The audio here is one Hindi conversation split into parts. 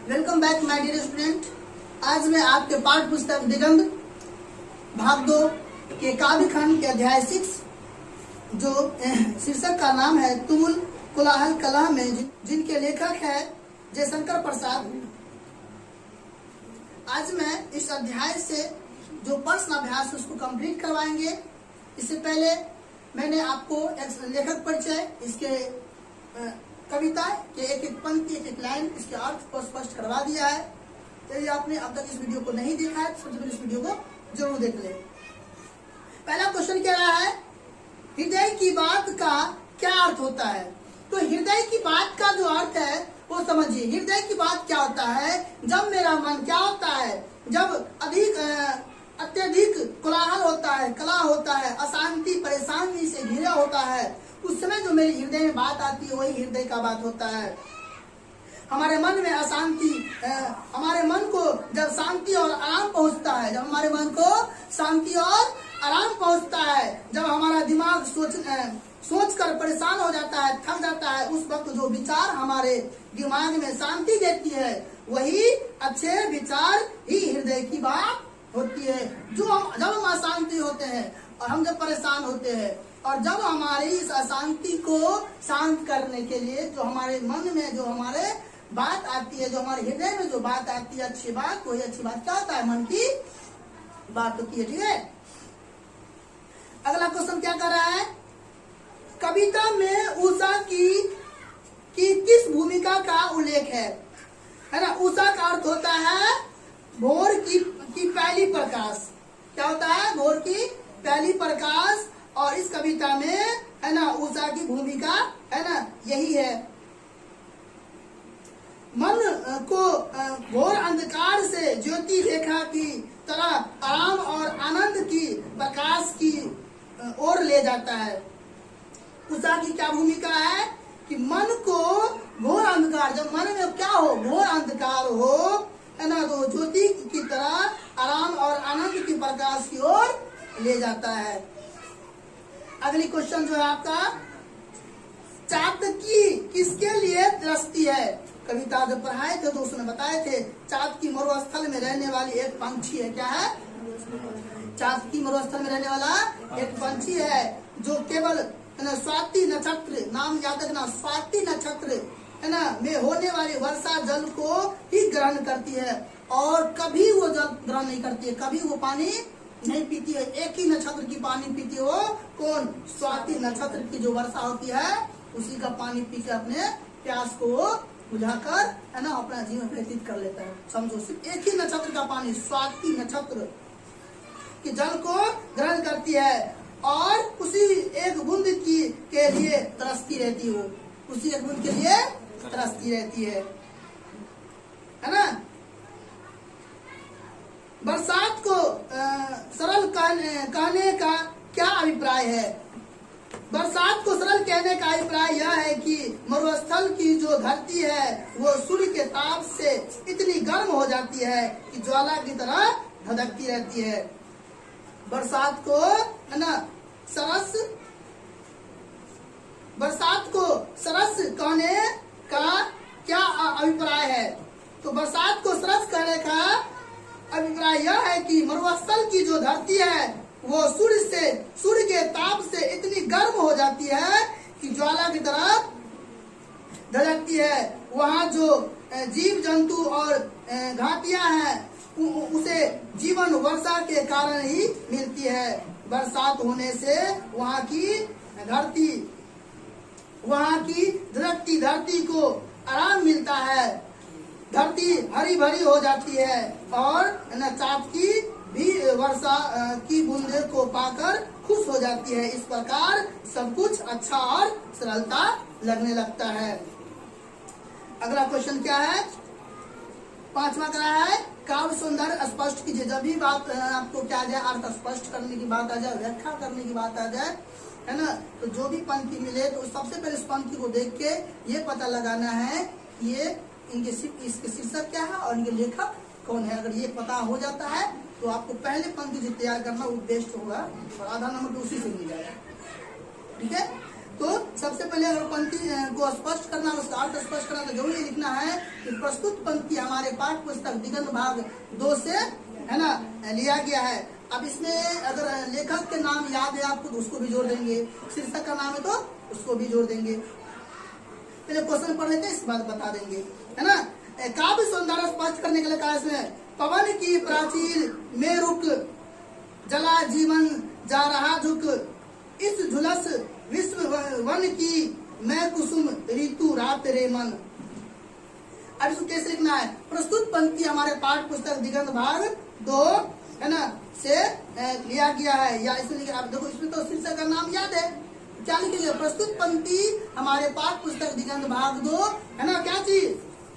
Welcome back my dear student. आज मैं आपके पाठ पुस्तक दिगंत भाग 2 के काव्य खंड के अध्याय 6 जो शीर्षक का नाम है तुमुल कोलाहल कलह में, जिनके लेखक है जयशंकर प्रसाद। आज मैं इस अध्याय से जो प्रश्न अभ्यास उसको कंप्लीट करवाएंगे। इससे पहले मैंने आपको एक लेखक परिचय, इसके कविता के एक एक पंक्ति, एक एक लाइन, इसके अर्थ को स्पष्ट करवा दिया है। यदि आपने अब तक इस वीडियो को नहीं देखा है तो सबसे पहले इस वीडियो को जरूर देख ले। पहला क्वेश्चन क्या रहा है, हृदय की बात का क्या अर्थ होता है। तो हृदय की बात का जो अर्थ है वो समझिए। हृदय की बात क्या होता है, जब मेरा मन क्या होता है, जब अत्यधिक कोलाहल होता है, कलह होता है, अशांति परेशानी से घिरा होता है, उस समय जो मेरे हृदय में बात आती है वही हृदय का बात होता है। हमारे मन में अशांति, हमारे मन को जब शांति और आराम पहुंचता है, जब हमारे मन को शांति और आराम पहुंचता है, जब हमारा दिमाग सोच कर परेशान हो जाता है, थक जाता है, उस वक्त जो विचार हमारे दिमाग में शांति देती है वही अच्छे विचार ही हृदय की बात होती है। जब हम अशांति होते हैं और हम जब परेशान होते हैं और जब हमारी इस अशांति को शांत करने के लिए जो हमारे मन में जो हमारे बात आती है, जो हमारे हृदय में जो बात आती है, अच्छी बात, वही अच्छी बात क्या होता है, मन की बात होती है। ठीक है, अगला क्वेश्चन क्या कर रहा है, कविता में उषा की किस भूमिका का उल्लेख है ना। उषा का अर्थ होता है भोर की पहली प्रकाश। क्या होता है, भोर की पहली प्रकाश। और इस कविता में है ना उषा की भूमिका है ना यही है। मन को घोर अंधकार से ज्योति रेखा की तरह आराम और आनंद की प्रकाश की ओर ले जाता है। उषा की क्या भूमिका है कि मन को घोर अंधकार, जब मन में क्या हो, घोर अंधकार हो है ना, तो ज्योति की तरह आराम और आनंद की प्रकाश की ओर ले जाता है। अगली क्वेश्चन जो है आपका, चातकी किसके लिए तरसती है। कविता जब पढ़ाए थे तो उसने बताए थे चातकी मरुस्थल में रहने वाली एक पंछी है। क्या है, चातकी मरुस्थल में रहने वाला एक पंछी है जो केवल स्वाति नक्षत्र, नाम याद रखना, स्वाति नक्षत्र है ना में होने वाली वर्षा जल को ही ग्रहण करती है और कभी वो जल ग्रहण नहीं करती है, कभी वो पानी नहीं पीती है। एक ही नक्षत्र की पानी पीती है, वो कौन, स्वाति नक्षत्र की जो वर्षा होती है उसी का पानी पी के अपने प्यास को बुझाकर है ना अपना जीवन व्यतीत कर लेता है। समझो, सिर्फ एक ही नक्षत्र का पानी, स्वाति नक्षत्र की जल को ग्रहण करती है और उसी एक बूंद के लिए तरसती रहती है। वो उसी एक बूंद के लिए तरसती रहती है ना। बरसात को सरल कहने का क्या अभिप्राय है। बरसात को सरल कहने का अभिप्राय यह है कि मरुस्थल की जो धरती है वो सूर्य के ताप से इतनी गर्म हो जाती है कि ज्वाला की तरह धधकती रहती है। बरसात को है ना बरसात को सरस कहने का क्या अभिप्राय है। तो बरसात को सरस कहने का अभिप्राय यह है कि मरुस्थल की जो धरती है वो सूर्य के ताप से इतनी गर्म हो जाती है कि ज्वाला की तरह धधकती है। वहाँ जो जीव जंतु और घाटियां हैं उसे जीवन वर्षा के कारण ही मिलती है। बरसात होने से वहाँ की धधकती धरती को आराम मिलता है, धरती हरी भरी हो जाती है और चातकी भी वर्षा की बूंदे को पाकर खुश हो जाती है। इस प्रकार सब कुछ अच्छा और सरलता लगने लगता है। अगला क्वेश्चन क्या है, 5वां क्या है, काव्य सौंदर्य स्पष्ट कीजिए। जब भी बात आपको क्या आ जाए, अर्थ स्पष्ट करने की बात आ जाए, व्याख्या करने की बात आ जाए है ना, तो जो भी पंक्ति मिले तो सबसे पहले इस पंक्ति को देख के ये पता लगाना है ये इसके शीर्षक क्या है और इनके लेखक कौन है। अगर ये पता हो जाता है तो आपको पहले पंक्ति जो तैयार करना वो बेस्ट होगा और आधा नंबर तो उसी से मिल जाएगा। ठीक है, तो सबसे पहले अगर पंक्ति को स्पष्ट करना, उसका अर्थ स्पष्ट करना, तो जरूरी लिखना है कि प्रस्तुत पंक्ति हमारे पाठ्य पुस्तक दिगंत भाग 2 से है ना लिया गया है। अब इसमें अगर लेखक के नाम याद है आपको तो उसको भी जोड़ देंगे, शीर्षक का नाम है तो उसको भी जोड़ देंगे। पहले क्वेश्चन पढ़ लेते हैं, इसके बाद बता देंगे, है ना। काव्य सौंदर्य स्पष्ट करने के लिए कहा इसमें, पवन की प्राचीर में रुक, जला जीवन जा रहा झुक, इस झुलस विश्व वन की मैं कुसुम ऋतु रात रे मन। अब इसको कैसे लिखना है? प्रस्तुत पंक्ति हमारे पाठ पुस्तक दिगंत भाग 2 है ना से लिया गया है, या इसमें आप देखो इसमें तो शीर्षक का नाम याद है, क्या लिखेंगे? प्रस्तुत पंक्ति हमारे पाठ पुस्तक दिगंत भाग 2 है ना, क्या चीज?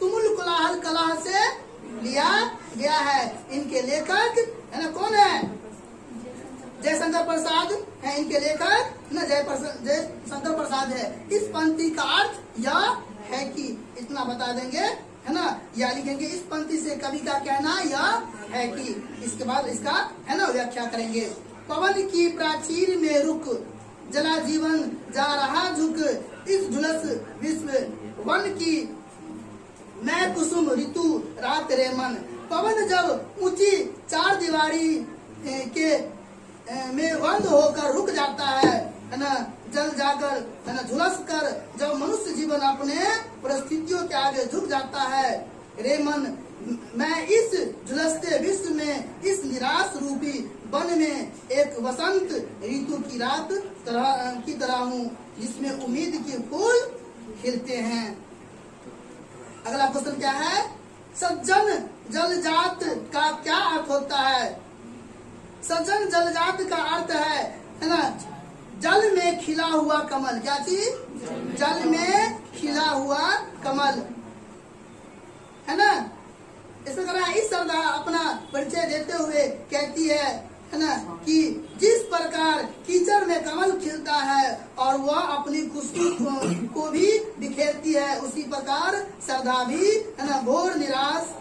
तुमुल कोलाहल कला से लिया गया है। इनके लेखक है ना कौन है? जयशंकर प्रसाद है इनके लेखक, ना जयशंकर प्रसाद है। इस पंक्ति का अर्थ यह है कि, इतना बता देंगे है ना, या लिखेंगे इस पंक्ति से कवि का कहना यह है कि, इसके बाद इसका है ना व्याख्या करेंगे। पवन की प्राचीर में रुक, जला जीवन जा रहा झुक, इस झुलस विश्व वन की मैं कुसुम ऋतु रात रे मन। पवन जब ऊंची चार दीवारी के में बंद होकर रुक जाता है ना, जल जाकर है ना झुलस कर जब मनुष्य जीवन अपने परिस्थितियों के आगे झुक जाता है, रे मन मैं इस झुलसते विश्व में, इस निराश रूपी वन में एक वसंत ऋतु की रात की तरह हूँ, जिसमें उम्मीद के फूल खिलते हैं। अगला क्वेश्चन क्या है? सज्जन जलजात का क्या अर्थ होता है? सज्जन जलजात का अर्थ है ना जल में खिला हुआ कमल। क्या चीज? जल में खिला हुआ कमल, है ना। इसमें कहा इस श्रद्धा अपना परिचय देते हुए कहती है ना कि जिस प्रकार कीचड़ में कमल खिलता है और वह अपनी खुशबू को भी बिखेरती है, उसी प्रकार श्रद्धा भी है ना घोर निराश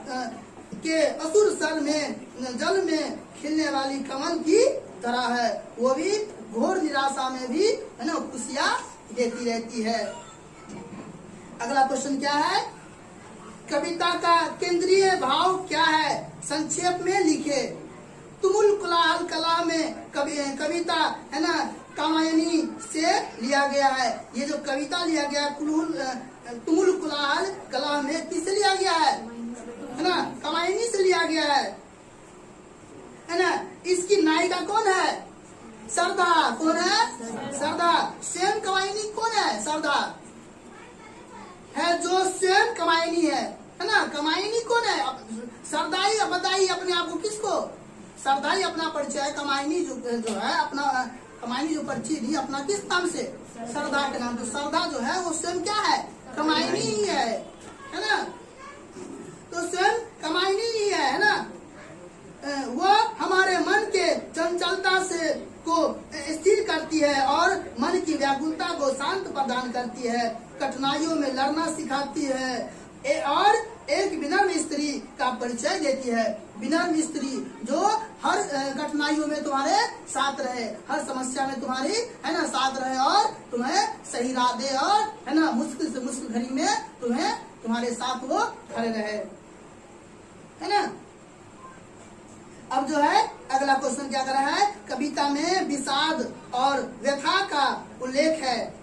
के असुर सर में जल में खिलने वाली कमल की तरह है। वो भी घोर निराशा में भी है ना खुशियाँ देती रहती है। अगला क्वेश्चन क्या है? कविता का केंद्रीय भाव क्या है? संक्षेप में लिखे। तुमुल कोलाहल कला में कविता है ना कामायनी से लिया गया है। ये जो कविता लिया गया तुमुल कोलाहल कला में किससे लिया गया है ना? कामायनी से लिया गया है ना। इसकी नायिका कौन है? श्रद्धा। कौन है? श्रद्धा। स्वयं कामायनी कौन है? श्रद्धा है जो स्वयं कामायनी है ना। कामायनी कौन है? श्रद्धा ही बताइए अपने आप को, किसको? श्रद्धा ही अपना परिचय, कामायनी जो है अपना कामायनी जो परिचय दी अपना किस नाम से? श्रद्धा के नाम। तो श्रद्धा जो है वो स्वयं क्या है? कामायनी ही है ना। तो स्वयं कामायनी ही है ना। वो हमारे मन के चंचलता से को स्थिर करती है और मन की व्याकुलता को शांत प्रदान करती है, कठिनाइयों में लड़ना सिखाती है और एक विनम्र स्त्री का परिचय देती है। विनम्र स्त्री जो हर कठिनाइयों में तुम्हारे साथ रहे, हर समस्या में तुम्हारी है ना साथ रहे और तुम्हें सही राह दे और है ना मुश्किल से मुश्किल घड़ी में तुम्हारे साथ वो खड़े रहे, है ना। अब जो है अगला क्वेश्चन क्या कर रहा है? कविता में विषाद और व्यथा का उल्लेख है,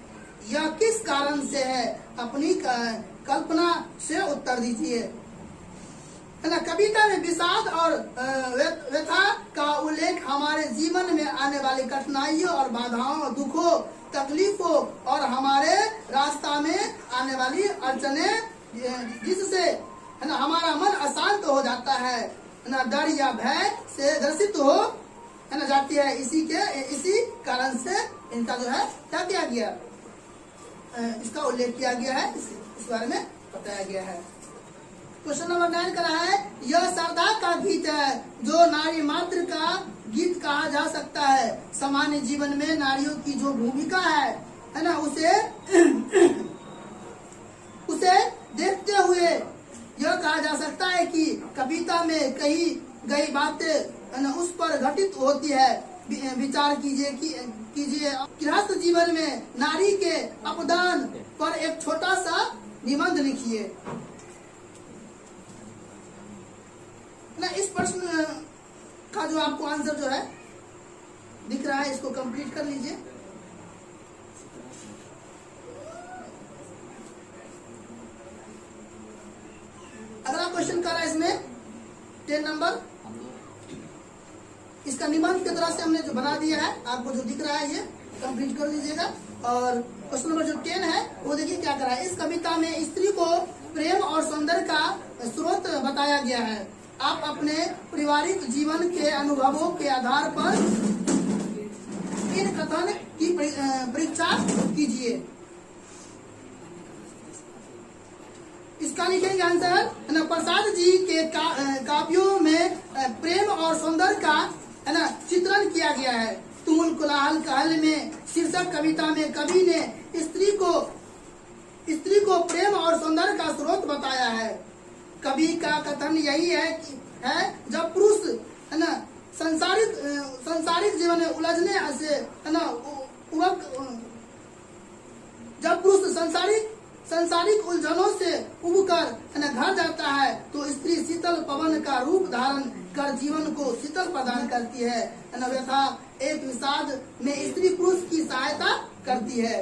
यह किस कारण से है? अपनी कल्पना से उत्तर दीजिए, है ना। कविता में विषाद और व्यथा का उल्लेख हमारे जीवन में आने वाली कठिनाइयों और बाधाओं, दुखों, तकलीफों और हमारे रास्ता में आने वाली अड़चने जिससे है ना हमारा मन अशांत हो जाता है ना, डर या भय से ग्रसित हो है ना जाती है। इसी कारण से इनका जो है क्या किया गया? इसका उल्लेख किया गया है, इस बारे में बताया गया है। क्वेश्चन नंबर 9 का है, यह श्रद्धा का गीत है जो नारी मात्र का गीत कहा जा सकता है। सामान्य जीवन में नारियों की जो भूमिका है ना उसे देखते हुए यह कहा जा सकता है कि कविता में कही गई बातें उस पर घटित होती है। विचार कीजिए कि कीजिए। गृहस्थ जीवन में नारी के अपदान पर एक छोटा सा निबंध लिखिए। ना इस प्रश्न का जो आपको आंसर जो है दिख रहा है, इसको कंप्लीट कर लीजिए। अगला क्वेश्चन कर रहा है इसमें 10 नंबर, इसका निबंध की तरह से हमने जो बना दिया है, आपको जो दिख रहा है ये कंप्लीट कर लीजिएगा। और क्वेश्चन नंबर जो 10 है वो देखिए क्या कर रहा है। इस कविता में स्त्री को प्रेम और सौंदर्य का स्रोत बताया गया है। आप अपने पारिवारिक जीवन के अनुभवों के आधार पर इन कथन की परीक्षा कीजिए। इसका लिखेंगे आंसर है ना। प्रसाद जी के काव्यों में प्रेम और सौंदर्य का है ना चित्रण किया गया है। तुमुल कोलाहल कहल में शीर्षक कविता में कवि ने स्त्री को प्रेम और सौंदर्य का स्रोत बताया है। कवि का कथन यही है कि जब पुरुष है ना संसारिक जीवन में उलझने से है ना जब पुरुष संसारिक उलझनों से उबकर है ना घर जाता है तो स्त्री शीतल पवन का रूप धारण कर जीवन को शीतल प्रदान करती है ना। व्यथा एक विषाद में स्त्री पुरुष की सहायता करती है।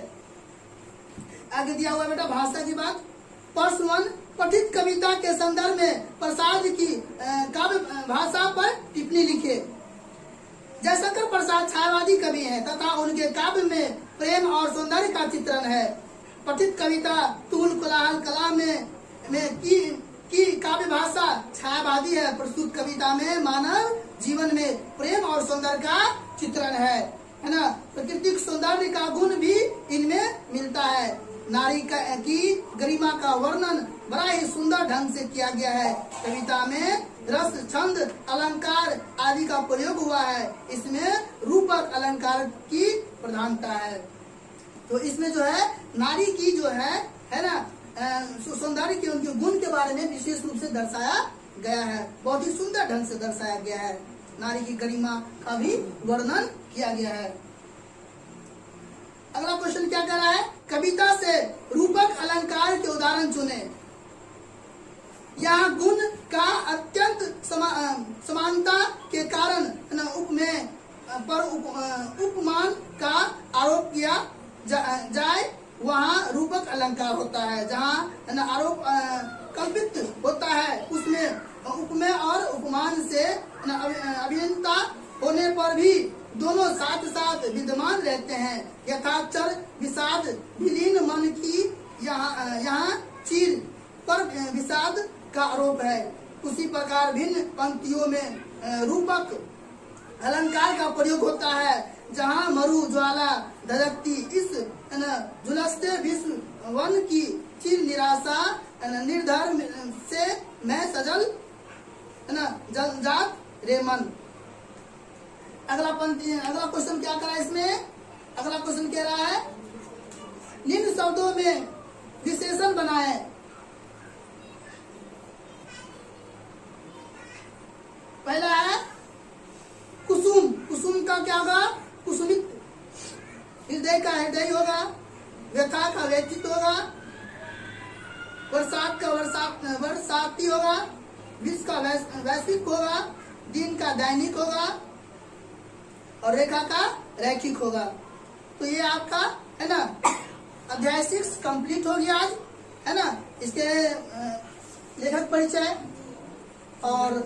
आगे दिया हुआ बेटा भाषा की बात। प्रश्न 1, पठित कविता के संदर्भ में प्रसाद की काव्य भाषा पर टिप्पणी लिखे। जयशंकर प्रसाद छायावादी कवि हैं तथा उनके काव्य में प्रेम और सौंदर्य का चित्रण है। पठित कविता तुमुल कोलाहल कला में की काव्य भाषा छायावादी है। प्रस्तुत कविता में मानव जीवन में प्रेम और सौंदर्य का चित्रण है ना। प्राकृतिक सौंदर्य का गुण भी इनमें मिलता है। नारी की गरिमा का वर्णन बड़ा ही सुंदर ढंग से किया गया है। कविता में रस, छंद, अलंकार आदि का प्रयोग हुआ है। इसमें रूपक अलंकार की प्रधानता है। तो इसमें जो है नारी की जो है ना सौंदर्य के उनके गुण के बारे में विशेष रूप से दर्शाया गया है। बहुत ही सुंदर ढंग से दर्शाया गया है। नारी की गरिमा का भी वर्णन किया गया है। अगला क्वेश्चन क्या कर रहा है। कविता से रूपक अलंकार के उदाहरण चुने। यहाँ गुण का अत्यंत समानता के कारण उपमान का आरोप किया जाए वहाँ रूपक अलंकार होता है। जहाँ आरोप कल्पित होता है उसमें उपमेय और उपमान से अभिन्नता होने पर भी दोनों साथ साथ विद्यमान रहते हैं। यथाक्षर विषाद विलीन मन की यहाँ चीर पर विषाद का आरोप है। उसी प्रकार भिन्न पंक्तियों में रूपक अलंकार का प्रयोग होता है। जहाँ मरु ज्वाला धधकती इस झुलसते विश्व वन की चिर निराशा निर्धर से मैं सजल जलजात रे मन। अगला क्वेश्चन क्या करा इसमें। अगला क्वेश्चन कह रहा है निम्न शब्दों में विशेषण बनाए। पहला है कुसुम। कुसुम का क्या होगा। कुसुमित। हृदय का हृदय होगा। व्यथा का व्यथित होगा। बरसात का बरसाती होगा। विश्व का वैश्विक होगा। दिन का दैनिक होगा और रेखा का रैखिक होगा। तो ये आपका है ना अध्याय 6 कंप्लीट हो गया आज है ना। इसके लेखक परिचय और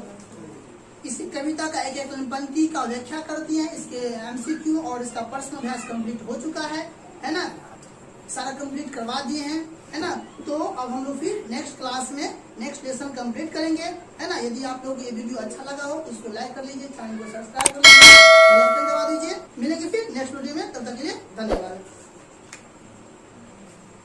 इसी कविता का एक पंक्ति का व्याख्या करती है। इसके एमसीक्यू और इसका प्रश्न अभ्यास कंप्लीट हो चुका है ना। सारा कंप्लीट करवा दिए हैं है ना। तो अब हम लोग फिर नेक्स्ट क्लास में नेक्स्ट लेसन कंप्लीट करेंगे है ना। यदि आप लोग को ये वीडियो अच्छा लगा हो तो इसको लाइक कर लीजिए, चैनल को सब्सक्राइब कर लीजिए, दबा दीजिए। मिलेंगे फिर नेक्स्ट वीडियो में, तब तक के लिए धन्यवाद।